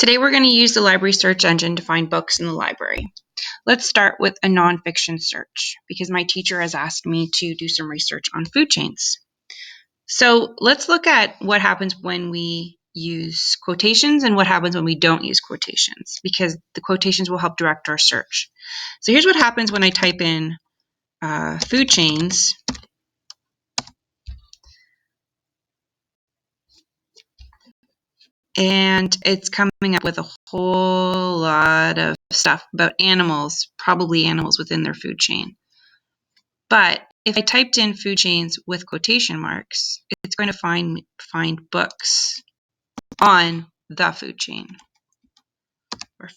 Today we're going to use the library search engine to find books in the library. Let's start with a nonfiction search because my teacher has asked me to do some research on food chains. So let's look at what happens when we use quotations and what happens when we don't use quotations, because the quotations will help direct our search. So here's what happens when I type in food chains. And it's coming up with a whole lot of stuff about animals, probably animals within their food chain. But if I typed in food chains with quotation marks, it's going to find books on the food chain or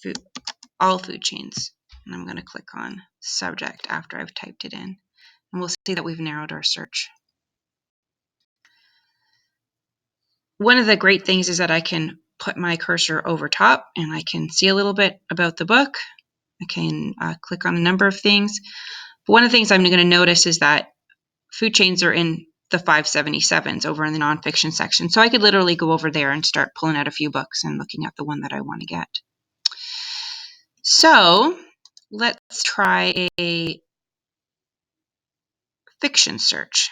all food chains. And I'm going to click on subject after I've typed it in. And we'll see that we've narrowed our search. One of the great things is that I can put my cursor over top and I can see a little bit about the book. I can click on a number of things. But one of the things I'm going to notice is that food chains are in the 577s over in the nonfiction section. So I could literally go over there and start pulling out a few books and looking at the one that I want to get. So let's try a fiction search.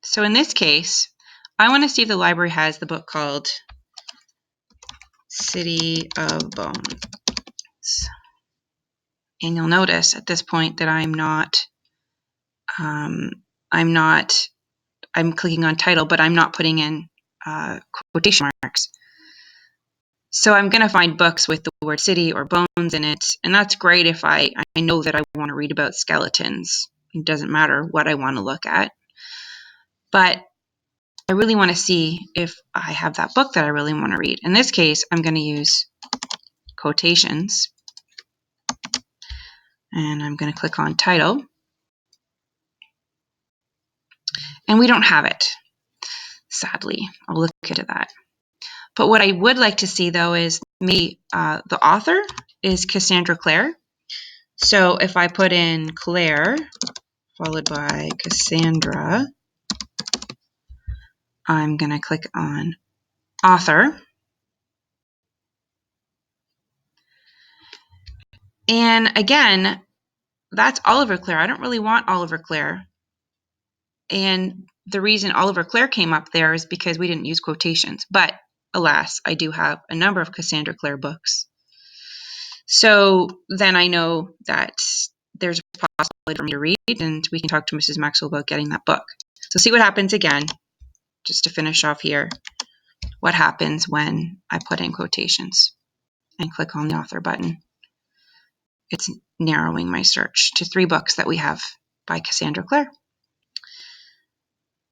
So in this case, I want to see if the library has the book called City of Bones. And you'll notice at this point that I'm clicking on title, but I'm not putting in quotation marks. So I'm going to find books with the word city or bones in it, and that's great if I know that I want to read about skeletons. It doesn't matter what I want to look at. But I really want to see if I have that book that I really want to read. In this case, I'm going to use quotations, and I'm going to click on title. And we don't have it, sadly. I'll look into that. But what I would like to see, though, is maybe the author is Cassandra Clare. So if I put in Clare followed by Cassandra, I'm going to click on author. And again, that's Oliver Clare. I don't really want Oliver Clare. And the reason Oliver Clare came up there is because we didn't use quotations. But alas, I do have a number of Cassandra Clare books. So then I know that there's a possibility for me to read, and we can talk to Mrs. Maxwell about getting that book. So see what happens again, just to finish off here. What happens when I put in quotations and click on the author button. It's narrowing my search to 3 books that we have by Cassandra Clare.